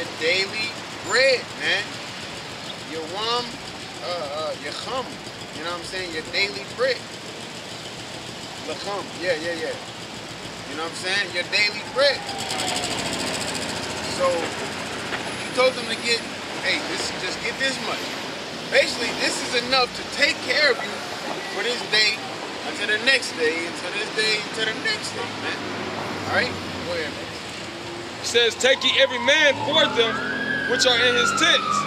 your daily bread, man. Your wam, your chum. You know what I'm saying? Your daily bread. Lachum. Yeah. You know what I'm saying? Your daily bread. So he told them to get, hey, just get this much. Basically, this is enough to take care of you for this day, until the next day, until this day, until the next day, man. All right? Go ahead, man. It says, take ye every man for them which are in his tents.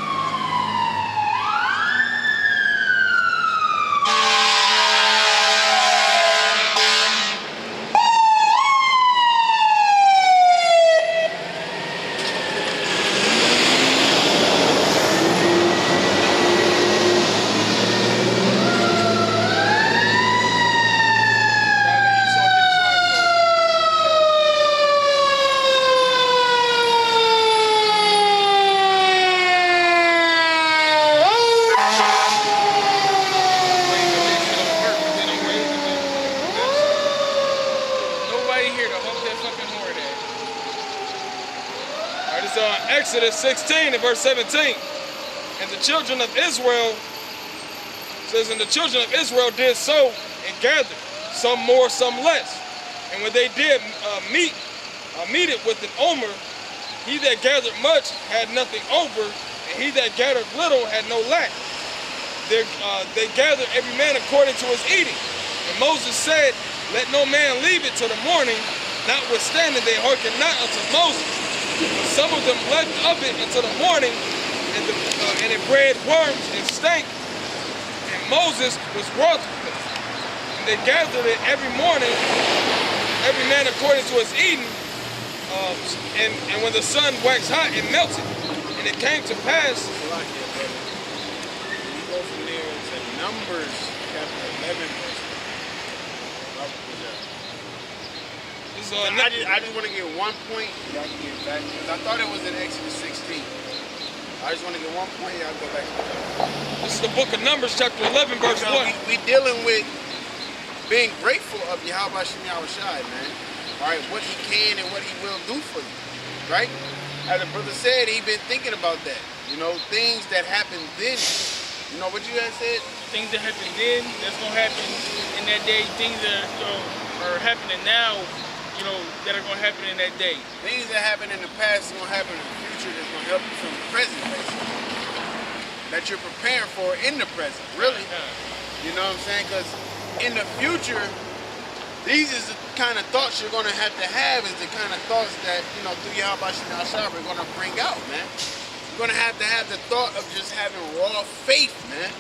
Exodus 16 and verse 17. And the children of Israel, says, and the children of Israel did sow and gathered, some more, some less. And when they did meet it with an omer, he that gathered much had nothing over, and he that gathered little had no lack. They gathered every man according to his eating. And Moses said, let no man leave it till the morning, notwithstanding they hearkened not unto Moses. But some of them left of it until the morning, and it bred worms and stank. And Moses was wroth with them. And they gathered it every morning, every man according to his eating. And when the sun waxed hot, it melted. And it came to pass. We go from there to Numbers chapter 11, verse 1. I just want to get one point. Y'all can get back because I thought it was in Exodus 16. I just want to get one point. Y'all go back to that. This is the book of Numbers, chapter 11, verse 1. We dealing with being grateful of Yahweh Shem Yahushai, man. All right, what he can and what he will do for you, right? As the brother said, he been thinking about that. You know, things that happened then. You know what you guys said? Things that happened then, that's gonna happen in that day. Things that are happening now, you know, that are going to happen in that day. Things that happen in the past is going to happen in the future that's going to help you from the present, basically. That you're preparing for in the present, really. You know what I'm saying? Because in the future, these is the kind of thoughts you're going to have is the kind of thoughts that, you know, through Yahweh Shem Yahushua we're going to bring out, man. You're going to have the thought of just having raw faith, man.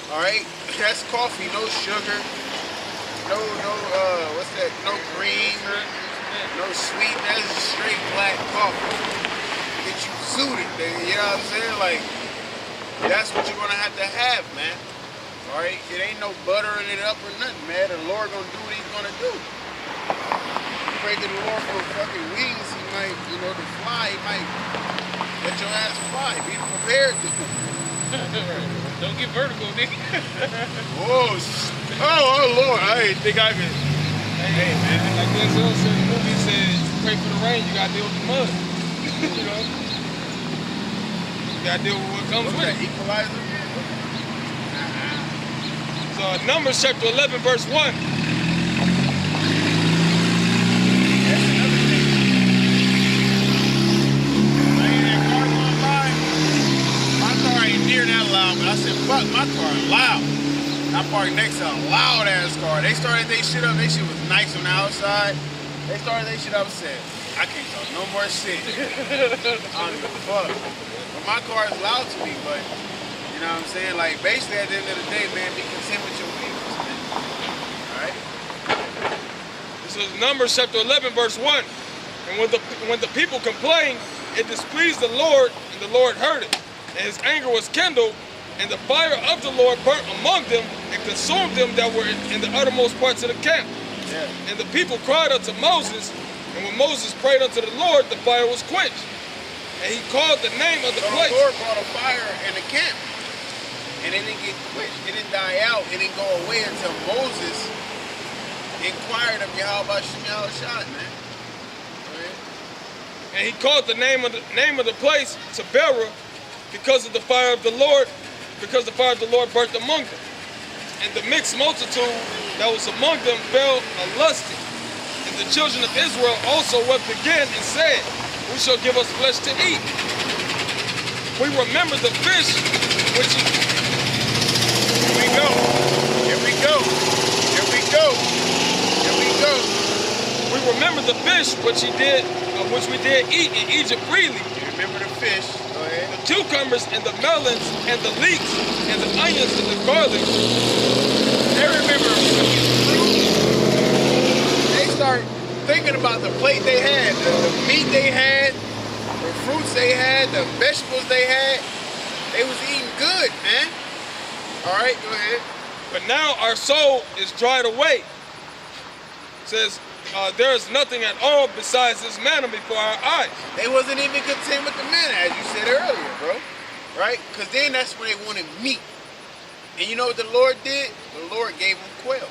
All right? That's coffee, no sugar. No, what's that? No cream, no sweet. That's just straight black coffee. Get you suited, nigga. You know what I'm saying? Like, that's what you're gonna have, man. All right? It ain't no buttering it up or nothing, man. The Lord gonna do what he's gonna do. Pray to the Lord for fucking wings. He might, you know, to fly. He might let your ass fly. Be prepared to. Don't get vertigo, nigga. Whoa. Oh, Lord. I ain't think I could. Hey, man. Like Denzel said in the movie, said, pray for the rain, you gotta deal with the mud. You know? You gotta deal with what comes with it. Equalizer? So Numbers chapter 11, verse 1. That's another thing. I hear that car going by. My car ain't near that loud, but I said, fuck, my car is loud. I parked next to a loud ass car. They started their shit up. Their shit was nice on the outside. They started their shit up and said, I can't talk no more shit. I don't give a fuck. But my car is loud to me, but you know what I'm saying? Like basically at the end of the day, man, be content with your vehicles, man. Alright? This is Numbers chapter 11, verse 1. And when the people complained, it displeased the Lord, and the Lord heard it. And his anger was kindled, and the fire of the Lord burnt among them and consumed them that were in the uttermost parts of the camp. Yeah. And the people cried unto Moses, and when Moses prayed unto the Lord, the fire was quenched. And he called the name of the place. The Lord brought a fire in the camp, and it didn't get quenched. It didn't die out. It didn't go away until Moses inquired of Yahweh Shem Yahushua, man. And he called the name of the place Taberah, because of the fire of the Lord, because the fire of the Lord burnt among them. And the mixed multitude that was among them fell a-lusting. And the children of Israel also wept again and said, who shall give us flesh to eat? We remember the fish which he... Here we go. Here we go. Here we go. Here we go. We remember the fish which we did eat in Egypt freely. You remember the fish. Go ahead. The cucumbers and the melons and the leeks and the onions and the garlic. They remember fruit. They start thinking about the plate they had, the meat they had, the fruits they had, the vegetables they had. They was eating good, man. All right, go ahead. But now our soul is dried away. It says, there is nothing at all besides this manna before our eyes. They wasn't even content with the manna, as you said earlier, bro. Right? Because then that's when they wanted meat. And you know what the Lord did? The Lord gave them quail.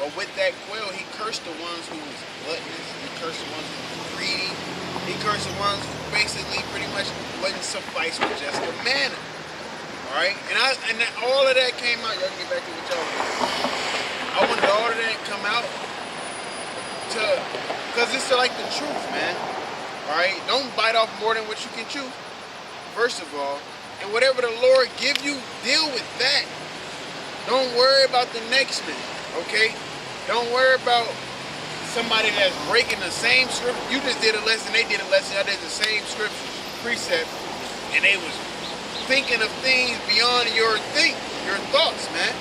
But with that quail, he cursed the ones who was gluttonous. He cursed the ones who were greedy. He cursed the ones who basically pretty much wouldn't suffice with just the manna. All right? And all of that came out. Y'all can get back to what y'all want. I wanted all of that to come out because it's like the truth, man. All right? Don't bite off more than what you can chew, first of all. And whatever the Lord give you, deal with that. Don't worry about the next minute, okay? Don't worry about somebody that's breaking the same script. You just did a lesson, they did a lesson, I did the same scriptures, precept, and they was thinking of things beyond your thoughts, man.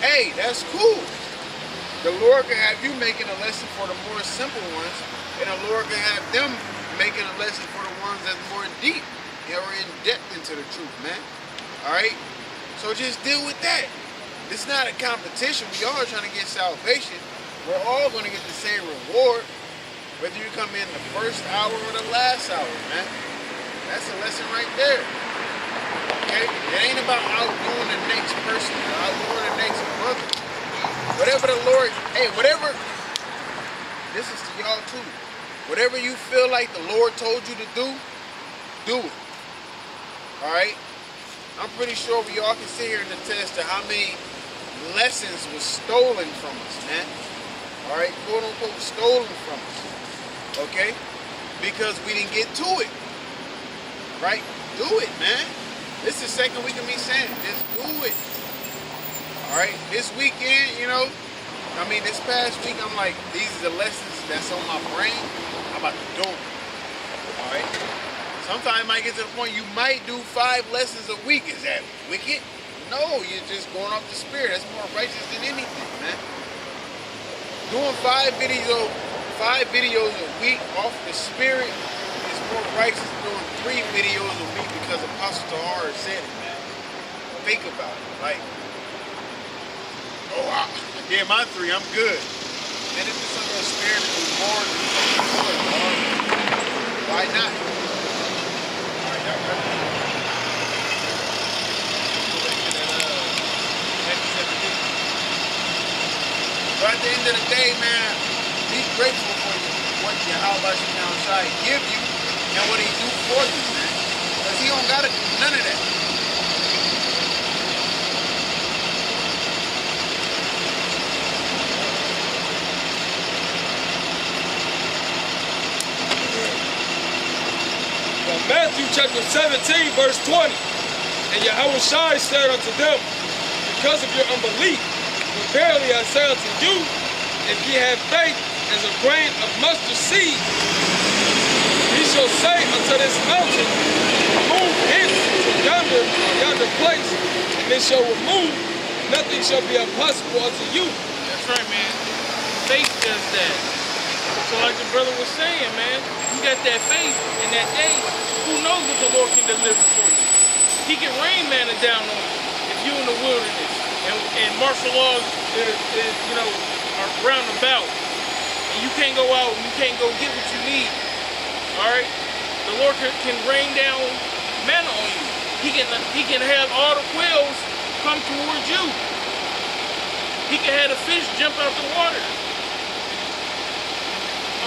Hey, that's cool. The Lord can have you making a lesson for the more simple ones, and the Lord can have them making a lesson for the ones that's more deep or in depth into the truth, man. All right? So just deal with that. It's not a competition. We all are trying to get salvation. We're all going to get the same reward, whether you come in the first hour or the last hour, man. That's a lesson right there. Okay? It ain't about outdoing the next person or outdoing the next brother. Whatever the Lord, hey, whatever, this is to y'all too. Whatever you feel like the Lord told you to do it. All right? I'm pretty sure we all can sit here and attest to how many lessons was stolen from us, man. All right? Quote unquote stolen from us. Okay? Because we didn't get to it. Right? Do it, man. This is the second week of me saying it. Just do it. All right? This weekend, this past week, I'm like, these are the lessons that's on my brain. I'm about to do them. All right? Sometimes it might get to the point you might do 5 lessons a week. Is that wicked? No, you're just going off the spirit. That's more righteous than anything, man. Doing 5 videos a week off the spirit is more righteous than doing 3 videos a week because Apostle Tahar said it, man. Think about it. Like, I get my 3, I'm good. And if it's under the spirit to do more, why not? But at the end of the day, man, be grateful for what Yahweh Shai give you and what he do for you, man. Because he don't gotta do none of that. Matthew chapter 17, verse 20. And Yahweh Shai said unto them, because of your unbelief, for verily I say unto you, if ye have faith as a grain of mustard seed, ye shall say unto this mountain, remove hence to yonder place, and it shall remove, nothing shall be impossible unto you. That's right, man. Faith does that. So like the brother was saying, man, you got that faith in that day, who knows what the Lord can deliver for you? He can rain manna down on you if you're in the wilderness. And martial laws are roundabout. And you can't go out and you can't go get what you need. Alright? The Lord can rain down manna on you. He can have all the quails come towards you. He can have the fish jump out the water.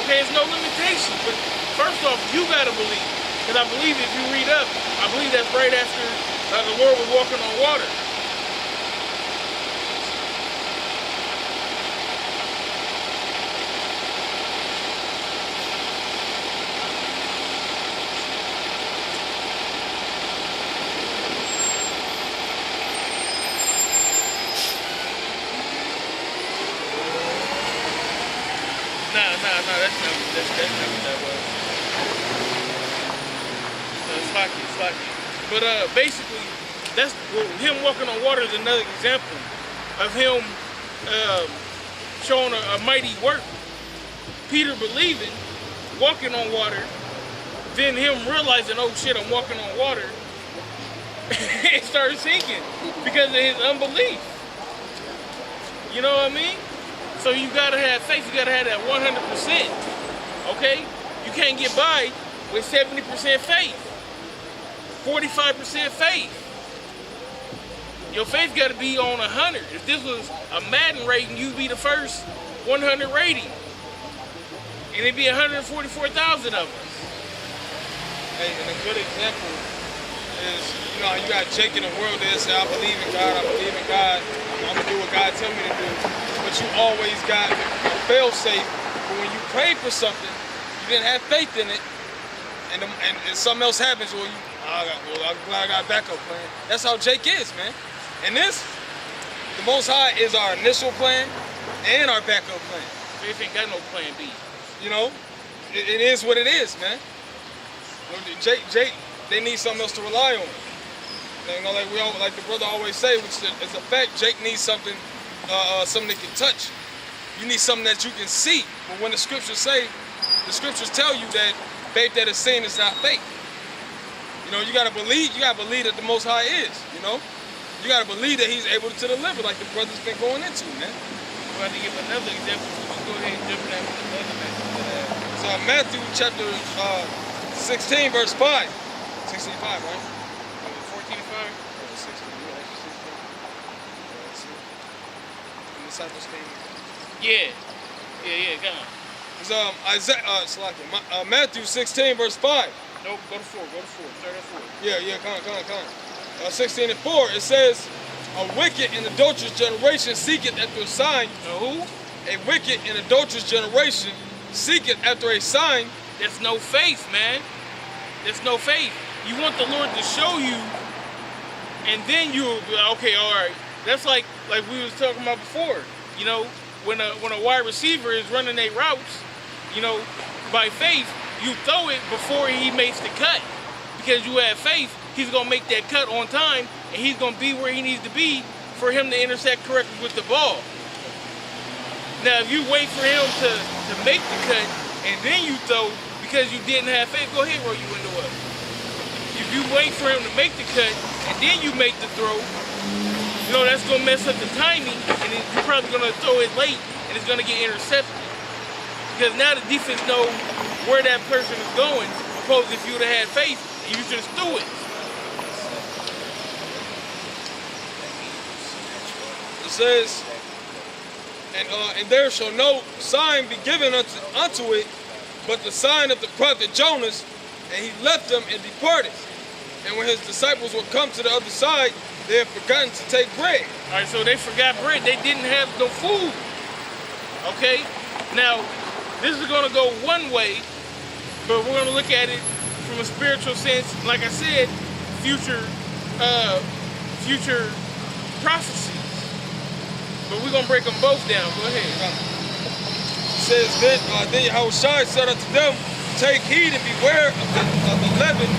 Okay, there's no limitation, but First off, you gotta believe. Because I believe if you read up, I believe that's right after the Lord was walking on water. Nah, that's not what that was. No, it's lucky. But basically, that's him walking on water is another example of him showing a mighty work. Peter believing, walking on water, then him realizing, oh shit, I'm walking on water, and started sinking because of his unbelief. You know what I mean? So you gotta have faith, you gotta have that 100%, okay? You can't get by with 70% faith, 45% faith. Your faith gotta be on 100. If this was a Madden rating, you'd be the first 100 rating. And it'd be 144,000 of us. Hey, and a good example is, you know, you got Jake in the world that say, I believe in God, I'm gonna do what God tell me to do. But you always got a fail-safe. But when you pray for something, you didn't have faith in it, and something else happens, well, I'm glad I got a backup plan. That's how Jake is, man. And this, the Most High is our initial plan and our backup plan. Faith ain't got no plan B. You know, it is what it is, man. Jake, they need something else to rely on. You know, like the brother always say, which is a fact, Jake needs something. Something they can touch. You need something that you can see. But when the scriptures tell you that faith that is seen is not faith. You know, you gotta believe that the Most High is, you know? You gotta believe that He's able to deliver, like the brother's been going into, man. We're about to give another example, so let's go ahead and jump in that with another message. So Matthew chapter 16, verse 5. 65, right? 14 and 5? Disciples came. Yeah, go on. It's Matthew 16, verse 5. Nope, go to 4. Start at 4. Yeah, come on. 16 and 4, it says, a wicked and adulterous generation seeketh after a sign. Who? A wicked and adulterous generation seeketh after a sign. That's no faith, man. That's no faith. You want the Lord to show you, and then you'll be like, okay, all right. That's like we was talking about before. You know, when a wide receiver is running their routes, you know, by faith, you throw it before he makes the cut. Because you have faith, he's going to make that cut on time, and he's going to be where he needs to be for him to intersect correctly with the ball. Now, if you wait for him to make the cut, and then you throw because you didn't have faith, go ahead, roll your window up. If you wait for him to make the cut, and then you make the throw, you know, that's going to mess up the timing, and you're probably going to throw it late, and it's going to get intercepted. Because now the defense knows where that person is going, opposed if you would have had faith, and you just threw it. It says, and there shall no sign be given unto it, but the sign of the prophet Jonas, and he left them and departed. And when his disciples would come to the other side, they had forgotten to take bread. All right, so they forgot bread. They didn't have no food. Okay? Now, this is going to go one way, but we're going to look at it from a spiritual sense. Like I said, future prophecies. But we're going to break them both down. Go ahead. It says, then Yahushua said unto them, take heed and beware of the leaven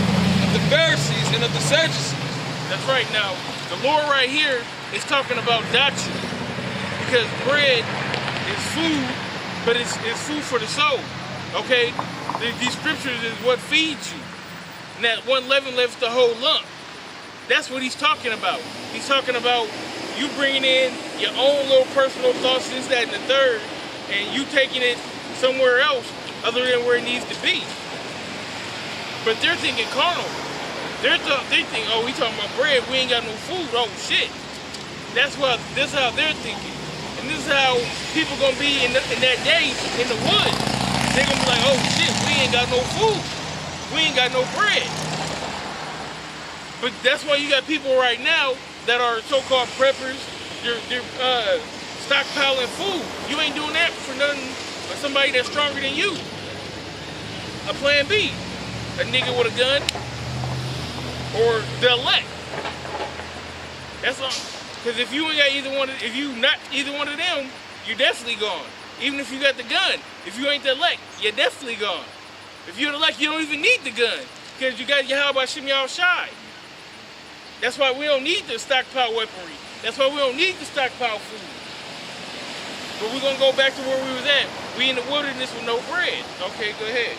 of the Pharisees and of the Sadducees. That's right. Now, the Lord right here is talking about doctrine, because bread is food, but it's food for the soul. Okay, these scriptures is what feeds you, and that one leaven levens the whole lump. That's what he's talking about. He's talking about you bringing in your own little personal thoughts, this, that, and the third, and you taking it somewhere else other than where it needs to be. But they're thinking carnal. They think, oh, we talking about bread, we ain't got no food, oh shit. This is how they're thinking. And this is how people gonna be in that day in the woods. They're gonna be like, oh shit, we ain't got no food. We ain't got no bread. But that's why you got people right now that are so-called preppers. They're stockpiling food. You ain't doing that for nothing but somebody that's stronger than you. A plan B. A nigga with a gun or the elect. That's all. Because if you ain't got either one, if you not either one of them, you're definitely gone. Even if you got the gun, if you ain't the elect, you're definitely gone. If you're the elect, you don't even need the gun because you got Yahweh Shem Yahweh Shai. That's why we don't need to stockpile weaponry. That's why we don't need to stockpile food. But we're gonna go back to where we was at. We in the wilderness with no bread. Okay, go ahead.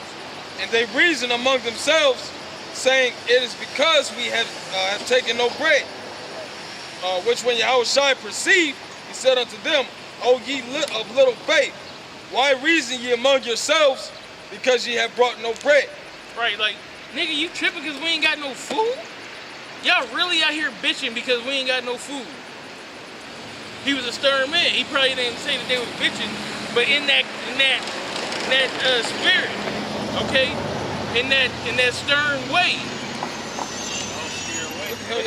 And they reason among themselves, saying, it is because we have taken no bread. Which when Yahweh Shai perceived, he said unto them, O ye of little faith, why reason ye among yourselves, because ye have brought no bread? Right, like, nigga, you tripping because we ain't got no food? Y'all really out here bitching because we ain't got no food. He was a stern man. He probably didn't say that they was bitching, but in that spirit, okay, in that stern way.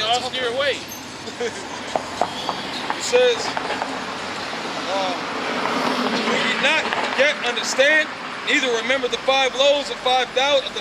All steer away. It says, do ye not yet understand, neither remember the 5 loaves of 5,000 of the